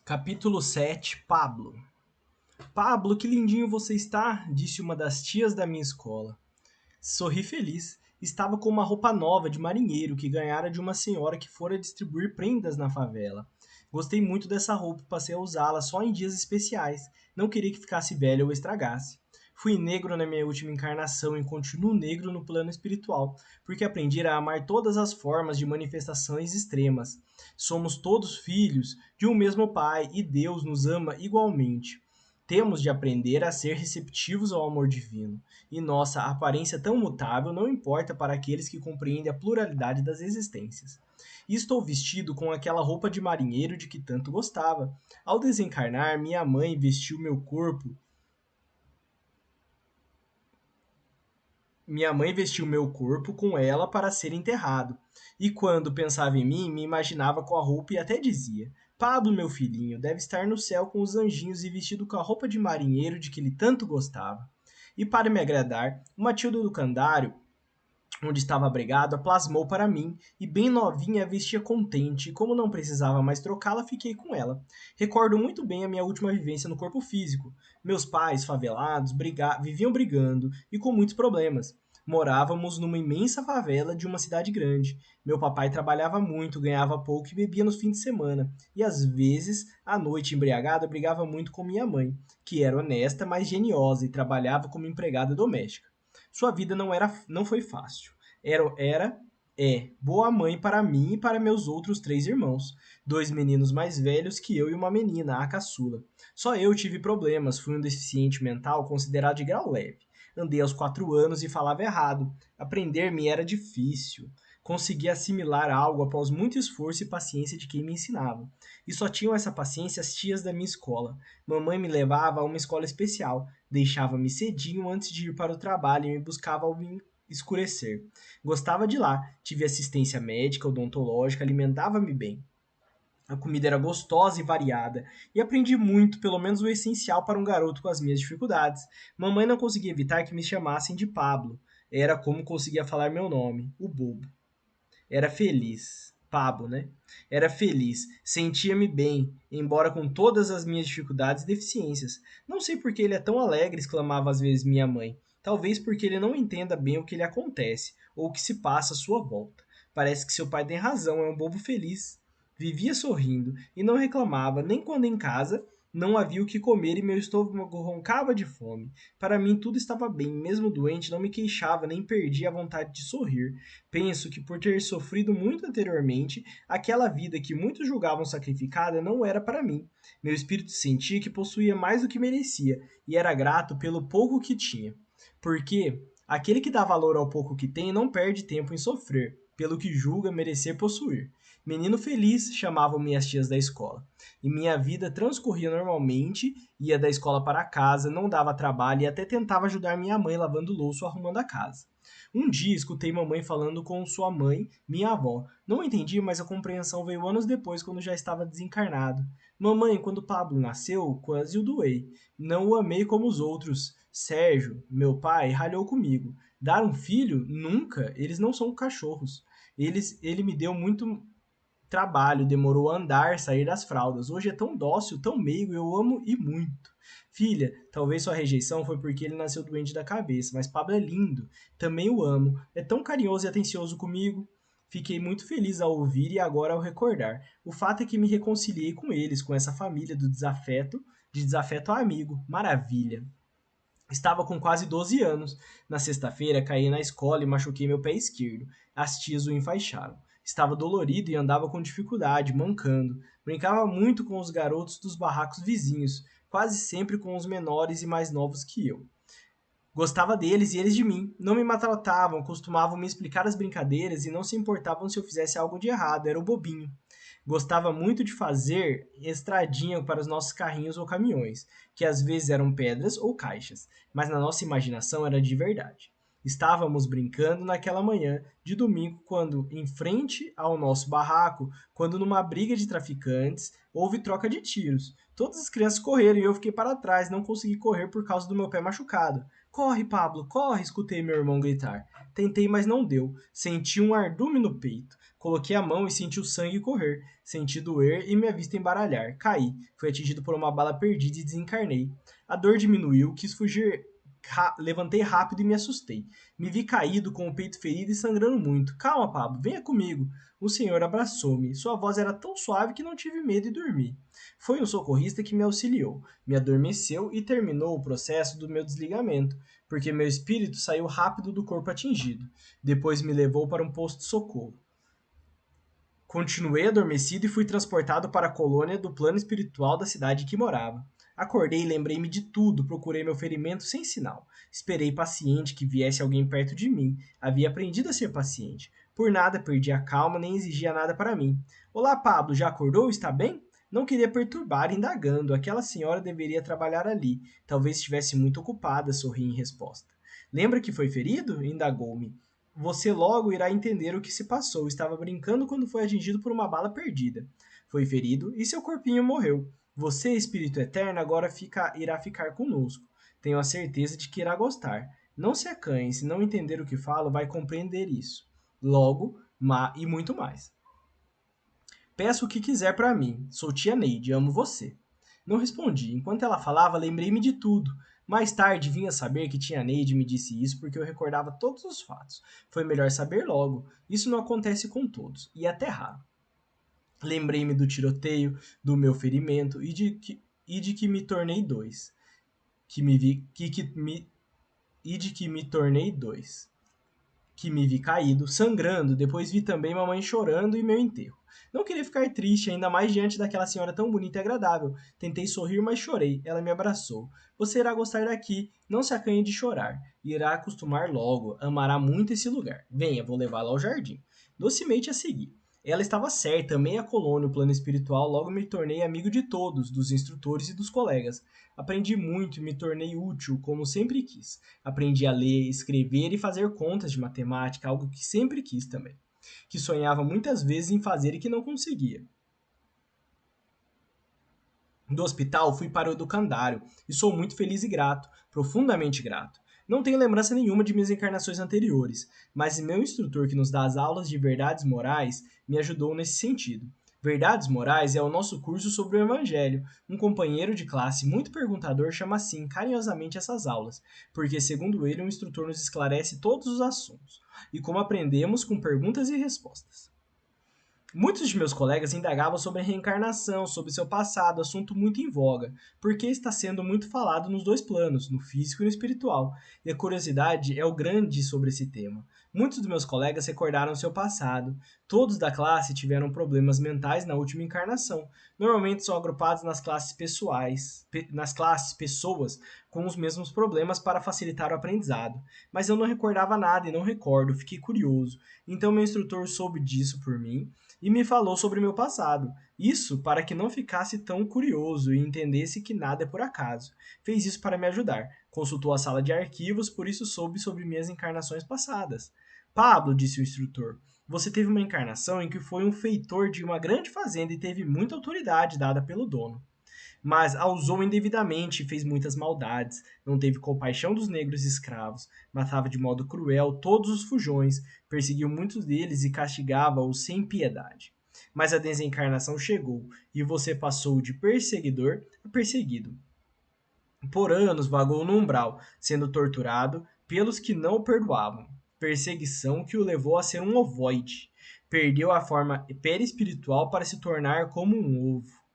Capítulo 7. Pablo. Pablo, que lindinho você está, disse uma das tias da minha escola. Sorri feliz. Estava com uma roupa nova de marinheiro que ganhara de uma senhora que fora distribuir prendas na favela. Gostei muito dessa roupa e passei a usá-la só em dias especiais. Não queria que ficasse velha ou estragasse. Fui negro na minha última encarnação e continuo negro no plano espiritual, porque aprendi a amar todas as formas de manifestações extremas. Somos todos filhos de um mesmo Pai e Deus nos ama igualmente. Temos de aprender a ser receptivos ao amor divino, e nossa aparência tão mutável não importa para aqueles que compreendem a pluralidade das existências. E estou vestido com aquela roupa de marinheiro de que tanto gostava. Ao desencarnar, minha mãe vestiu meu corpo. Minha mãe vestiu meu corpo com ela para ser enterrado. E quando pensava em mim, me imaginava com a roupa e até dizia: Pablo, meu filhinho, deve estar no céu com os anjinhos e vestido com a roupa de marinheiro de que ele tanto gostava. E para me agradar, uma Matilda do Candário, onde estava abrigada, plasmou para mim, e bem novinha a vestia contente, e como não precisava mais trocá-la, fiquei com ela. Recordo muito bem a minha última vivência no corpo físico. Meus pais, favelados, viviam brigando e com muitos problemas. Morávamos numa imensa favela de uma cidade grande. Meu papai trabalhava muito, ganhava pouco e bebia nos fins de semana. E às vezes, à noite embriagado, brigava muito com minha mãe, que era honesta, mas geniosa e trabalhava como empregada doméstica. Sua vida não foi fácil. É boa mãe para mim e para meus outros três irmãos. Dois meninos mais velhos que eu e uma menina, a caçula. Só eu tive problemas, fui um deficiente mental considerado de grau leve. Andei aos 4 anos e falava errado. Aprender me era difícil. Consegui assimilar algo após muito esforço e paciência de quem me ensinava. E só tinham essa paciência as tias da minha escola. Mamãe me levava a uma escola especial, deixava-me cedinho antes de ir para o trabalho e me buscava ao escurecer. Gostava de lá, tive assistência médica, odontológica, alimentava-me bem. A comida era gostosa e variada, e aprendi muito, pelo menos o essencial para um garoto com as minhas dificuldades. Mamãe não conseguia evitar que me chamassem de Pablo. Era como conseguia falar meu nome, o bobo. Era feliz. Pablo, né? Era feliz, sentia-me bem, embora com todas as minhas dificuldades e deficiências. Não sei por que ele é tão alegre, exclamava às vezes minha mãe. Talvez porque ele não entenda bem o que lhe acontece, ou o que se passa à sua volta. Parece que seu pai tem razão, é um bobo feliz. Vivia sorrindo e não reclamava, nem quando em casa não havia o que comer e meu estômago roncava de fome. Para mim tudo estava bem, mesmo doente, não me queixava nem perdia a vontade de sorrir. Penso que por ter sofrido muito anteriormente, aquela vida que muitos julgavam sacrificada não era para mim. Meu espírito sentia que possuía mais do que merecia e era grato pelo pouco que tinha. Porque aquele que dá valor ao pouco que tem não perde tempo em sofrer, pelo que julga merecer possuir. Menino feliz, chamavam-me as tias da escola. E minha vida transcorria normalmente, ia da escola para casa, não dava trabalho e até tentava ajudar minha mãe lavando louça ou arrumando a casa. Um dia escutei mamãe falando com sua mãe, minha avó. Não entendi, mas a compreensão veio anos depois, quando já estava desencarnado. Mamãe, quando Pablo nasceu, quase o doei. Não o amei como os outros. Sérgio, meu pai, ralhou comigo. Dar um filho? Nunca. Eles não são cachorros. Ele me deu muito trabalho, demorou a andar, sair das fraldas. Hoje é tão dócil, tão meigo, eu amo e muito. Filha, talvez sua rejeição foi porque ele nasceu doente da cabeça, mas Pablo é lindo, também o amo, é tão carinhoso e atencioso comigo. Fiquei muito feliz ao ouvir e agora ao recordar. O fato é que me reconciliei com eles, com essa família do desafeto, de desafeto a amigo. Maravilha. Estava com quase 12 anos. Na sexta-feira, caí na escola e machuquei meu pé esquerdo. As tias o enfaixaram. Estava dolorido e andava com dificuldade, mancando. Brincava muito com os garotos dos barracos vizinhos, quase sempre com os menores e mais novos que eu. Gostava deles e eles de mim. Não me maltratavam, costumavam me explicar as brincadeiras e não se importavam se eu fizesse algo de errado, era o bobinho. Gostava muito de fazer estradinha para os nossos carrinhos ou caminhões, que às vezes eram pedras ou caixas, mas na nossa imaginação era de verdade. Estávamos brincando naquela manhã de domingo quando, em frente ao nosso barraco, quando numa briga de traficantes, houve troca de tiros. Todas as crianças correram e eu fiquei para trás, não consegui correr por causa do meu pé machucado. Corre, Pablo, corre! Escutei meu irmão gritar. Tentei, mas não deu. Senti um ardume no peito. Coloquei a mão e senti o sangue correr. Senti doer e minha vista embaralhar. Caí. Fui atingido por uma bala perdida e desencarnei. A dor diminuiu, quis fugir. Levantei rápido e me assustei. Me vi caído, com o peito ferido e sangrando muito. Calma, Pablo, venha comigo. O senhor abraçou-me. Sua voz era tão suave que não tive medo e dormi. Foi um socorrista que me auxiliou, me adormeceu e terminou o processo do meu desligamento, porque meu espírito saiu rápido do corpo atingido. Depois me levou para um posto de socorro. Continuei adormecido e fui transportado para a colônia do plano espiritual da cidade em que morava. Acordei e lembrei-me de tudo, procurei meu ferimento sem sinal. Esperei paciente que viesse alguém perto de mim. Havia aprendido a ser paciente. Por nada perdi a calma nem exigia nada para mim. Olá, Pablo, já acordou? Está bem? Não queria perturbar, indagando. Aquela senhora deveria trabalhar ali. Talvez estivesse muito ocupada, sorri em resposta. Lembra que foi ferido? Indagou-me. Você logo irá entender o que se passou. Estava brincando quando foi atingido por uma bala perdida. Foi ferido e seu corpinho morreu. Você, espírito eterno, agora irá ficar conosco. Tenho a certeza de que irá gostar. Não se acanhe, se não entender o que falo, vai compreender isso. Logo, e muito mais. Peço o que quiser para mim. Sou tia Neide, amo você. Não respondi. Enquanto ela falava, lembrei-me de tudo. Mais tarde vim a saber que tia Neide me disse isso porque eu recordava todos os fatos. Foi melhor saber logo. Isso não acontece com todos, e é até raro. Lembrei-me do tiroteio, do meu ferimento e de que me tornei dois. Que me vi, que me, e de que me tornei dois. Que me vi caído, sangrando, depois vi também mamãe chorando e meu enterro. Não queria ficar triste, ainda mais diante daquela senhora tão bonita e agradável. Tentei sorrir, mas chorei. Ela me abraçou. Você irá gostar daqui, não se acanhe de chorar. Irá acostumar logo, amará muito esse lugar. Venha, vou levá-la ao jardim. Docemente a segui. Ela estava certa, amei a colônia, o plano espiritual, logo me tornei amigo de todos, dos instrutores e dos colegas. Aprendi muito e me tornei útil, como sempre quis. Aprendi a ler, escrever e fazer contas de matemática, algo que sempre quis também. Que sonhava muitas vezes em fazer e que não conseguia. Do hospital fui para o educandário e sou muito feliz e grato, profundamente grato. Não tenho lembrança nenhuma de minhas encarnações anteriores, mas meu instrutor que nos dá as aulas de verdades morais me ajudou nesse sentido. Verdades Morais é o nosso curso sobre o Evangelho. Um companheiro de classe muito perguntador chama assim carinhosamente essas aulas, porque, segundo ele, o instrutor nos esclarece todos os assuntos, e como aprendemos com perguntas e respostas. Muitos de meus colegas indagavam sobre a reencarnação, sobre seu passado, assunto muito em voga, porque está sendo muito falado nos dois planos, no físico e no espiritual, e a curiosidade é o grande sobre esse tema. Muitos dos meus colegas recordaram seu passado. Todos da classe tiveram problemas mentais na última encarnação. Normalmente são agrupados nas classes pessoas com os mesmos problemas para facilitar o aprendizado. Mas eu não recordava nada e não recordo, fiquei curioso. Então meu instrutor soube disso por mim e me falou sobre meu passado. Isso para que não ficasse tão curioso e entendesse que nada é por acaso. Fez isso para me ajudar. Consultou a sala de arquivos, por isso soube sobre minhas encarnações passadas. Pablo, disse o instrutor, você teve uma encarnação em que foi um feitor de uma grande fazenda e teve muita autoridade dada pelo dono. Mas a usou indevidamente e fez muitas maldades, não teve compaixão dos negros escravos, matava de modo cruel todos os fujões, perseguiu muitos deles e castigava-os sem piedade. Mas a desencarnação chegou, e você passou de perseguidor a perseguido. Por anos vagou no umbral, sendo torturado pelos que não o perdoavam, perseguição que o levou a ser um ovoide. Perdeu a forma perispiritual para se tornar como um ovo.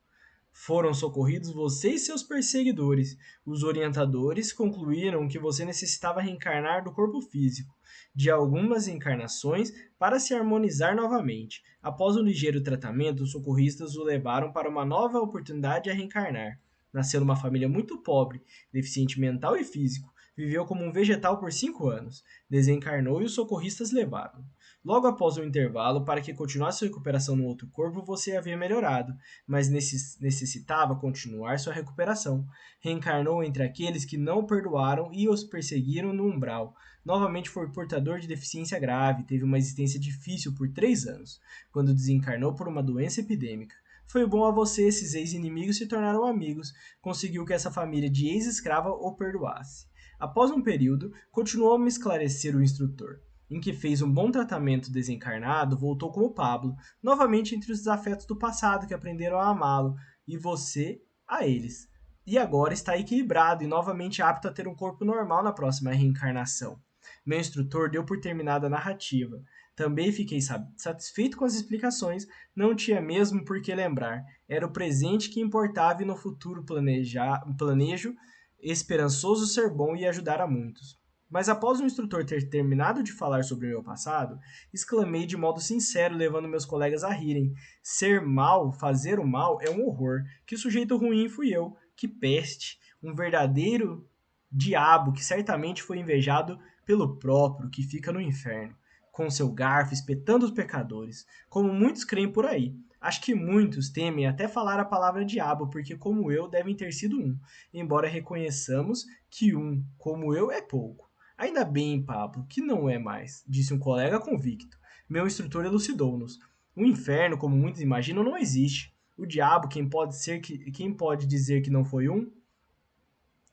Foram socorridos você e seus perseguidores. Os orientadores concluíram que você necessitava reencarnar do corpo físico, de algumas encarnações, para se harmonizar novamente. Após um ligeiro tratamento, os socorristas o levaram para uma nova oportunidade a reencarnar. Nasceu numa família muito pobre, deficiente mental e físico. Viveu como um vegetal por 5 anos. Desencarnou e os socorristas levaram. Logo após o intervalo, para que continuasse sua recuperação no outro corpo, você havia melhorado, mas necessitava continuar sua recuperação. Reencarnou entre aqueles que não o perdoaram e os perseguiram no umbral. Novamente foi portador de deficiência grave, teve uma existência difícil por 3 anos, quando desencarnou por uma doença epidêmica. Foi bom a você, esses ex-inimigos se tornaram amigos, conseguiu que essa família de ex-escrava o perdoasse. Após um período, continuou a me esclarecer o instrutor. em que fez um bom tratamento desencarnado, voltou como Pablo, novamente entre os desafetos do passado que aprenderam a amá-lo, e você a eles. E agora está equilibrado e novamente apto a ter um corpo normal na próxima reencarnação. Meu instrutor deu por terminada a narrativa. Também fiquei satisfeito com as explicações, não tinha mesmo por que lembrar. Era o presente que importava e no futuro planejo, esperançoso ser bom e ajudar a muitos. Mas após o instrutor ter terminado de falar sobre o meu passado, exclamei de modo sincero, levando meus colegas a rirem. Ser mal, fazer o mal, é um horror. Que sujeito ruim fui eu. Que peste. Um verdadeiro diabo que certamente foi invejado pelo próprio que fica no inferno, com seu garfo espetando os pecadores, como muitos creem por aí. Acho que muitos temem até falar a palavra diabo, porque, como eu, devem ter sido um, embora reconheçamos que um, como eu, é pouco. Ainda bem, Pablo, que não é mais, disse um colega convicto. Meu instrutor elucidou-nos. O inferno, como muitos imaginam, não existe. O diabo, quem pode dizer que não foi um?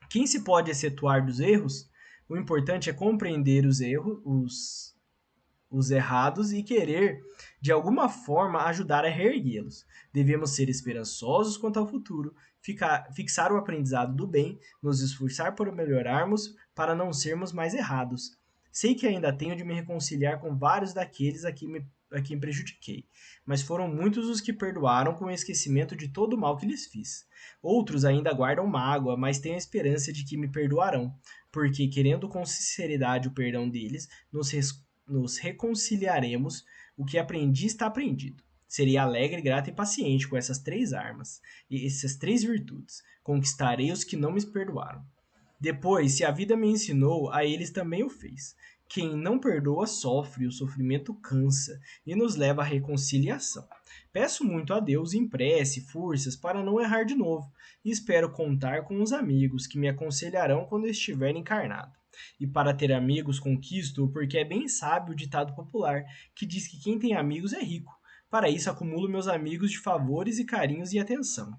Quem se pode excetuar dos erros? O importante é compreender os erros, os errados e querer, de alguma forma, ajudar a reerguê-los. Devemos ser esperançosos quanto ao futuro, fixar o aprendizado do bem, nos esforçar por melhorarmos para não sermos mais errados. Sei que ainda tenho de me reconciliar com vários daqueles a quem prejudiquei, mas foram muitos os que perdoaram com o esquecimento de todo o mal que lhes fiz. Outros ainda guardam mágoa, mas tenho a esperança de que me perdoarão, porque, querendo com sinceridade o perdão deles, nos reconciliaremos, o que aprendi está aprendido. Serei alegre, grato e paciente com essas três armas, e essas três virtudes. Conquistarei os que não me perdoaram. Depois, se a vida me ensinou, a eles também o fez. Quem não perdoa sofre, o sofrimento cansa e nos leva à reconciliação. Peço muito a Deus em prece, forças para não errar de novo, e espero contar com os amigos que me aconselharão quando estiver encarnado. E para ter amigos conquisto, porque é bem sábio o ditado popular, que diz que quem tem amigos é rico. Para isso acumulo meus amigos de favores e carinhos e atenção.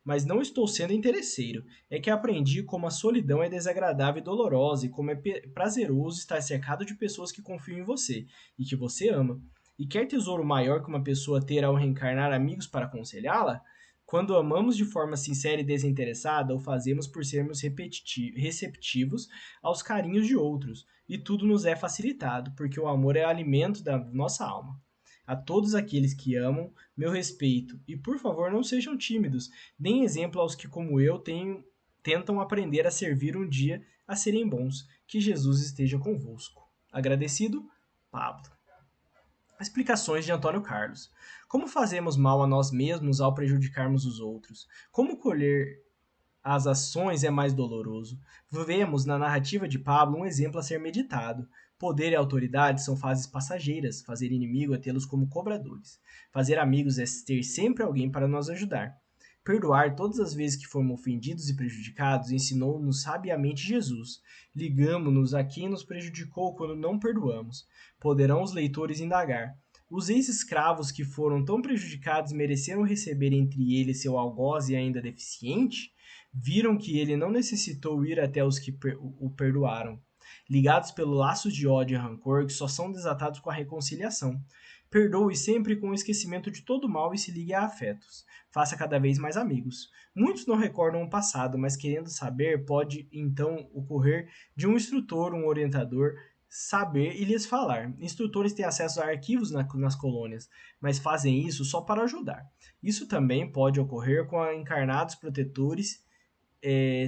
Mas não estou sendo interesseiro, é que aprendi como a solidão é desagradável e dolorosa e como é prazeroso estar cercado de pessoas que confiam em você e que você ama. E quer tesouro maior que uma pessoa ter ao reencarnar amigos para aconselhá-la? Quando amamos de forma sincera e desinteressada, o fazemos por sermos receptivos aos carinhos de outros, e tudo nos é facilitado, porque o amor é alimento da nossa alma. A todos aqueles que amam, meu respeito, e por favor não sejam tímidos, deem exemplo aos que, como eu, tentam aprender a servir um dia a serem bons. Que Jesus esteja convosco. Agradecido, Pablo. Explicações de Antônio Carlos. Como fazemos mal a nós mesmos ao prejudicarmos os outros? Como colher as ações é mais doloroso? Vemos na narrativa de Pablo um exemplo a ser meditado. Poder e autoridade são fases passageiras. Fazer inimigo é tê-los como cobradores. Fazer amigos é ter sempre alguém para nos ajudar. Perdoar todas as vezes que fomos ofendidos e prejudicados ensinou-nos sabiamente Jesus. Ligamo-nos a quem nos prejudicou quando não perdoamos. Poderão os leitores indagar: os ex-escravos que foram tão prejudicados mereceram receber entre eles seu algoz e ainda deficiente? Viram que ele não necessitou ir até os que o perdoaram, ligados pelo laço de ódio e rancor que só são desatados com a reconciliação. Perdoe sempre com o esquecimento de todo mal e se ligue a afetos. Faça cada vez mais amigos. Muitos não recordam o passado, mas querendo saber, pode então ocorrer de um instrutor, um orientador, saber e lhes falar. Instrutores têm acesso a arquivos nas colônias, mas fazem isso só para ajudar. Isso também pode ocorrer com encarnados protetores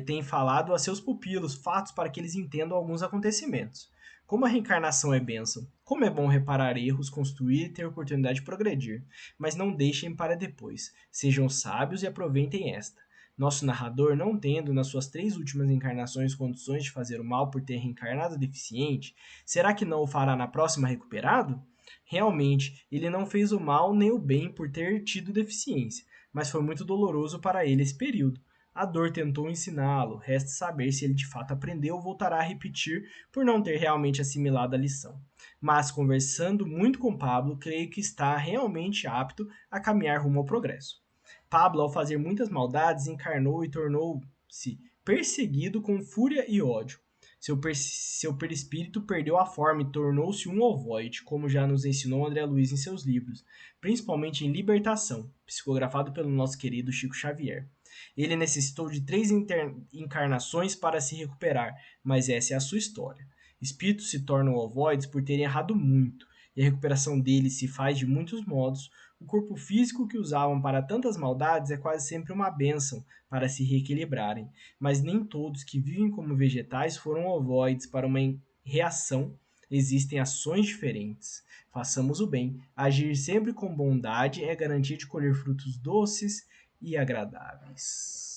têm falado a seus pupilos fatos para que eles entendam alguns acontecimentos. Como a reencarnação é bênção, como é bom reparar erros, construir e ter oportunidade de progredir, mas não deixem para depois. Sejam sábios e aproveitem esta. Nosso narrador, não tendo nas suas três últimas encarnações condições de fazer o mal por ter reencarnado deficiente, será que não o fará na próxima recuperado? Realmente, ele não fez o mal nem o bem por ter tido deficiência, mas foi muito doloroso para ele esse período. A dor tentou ensiná-lo, resta saber se ele de fato aprendeu ou voltará a repetir por não ter realmente assimilado a lição. Mas, conversando muito com Pablo, creio que está realmente apto a caminhar rumo ao progresso. Pablo, ao fazer muitas maldades, encarnou e tornou-se perseguido com fúria e ódio. Seu perispírito perdeu a forma e tornou-se um ovoide, como já nos ensinou André Luiz em seus livros, principalmente em Libertação, psicografado pelo nosso querido Chico Xavier. Ele necessitou de 3 encarnações para se recuperar, mas essa é a sua história. Espíritos se tornam ovoides por terem errado muito, e a recuperação deles se faz de muitos modos. O corpo físico que usavam para tantas maldades é quase sempre uma bênção para se reequilibrarem, mas nem todos que vivem como vegetais foram ovoides para uma reação. Existem ações diferentes. Façamos o bem. Agir sempre com bondade é garantia de colher frutos doces e agradáveis.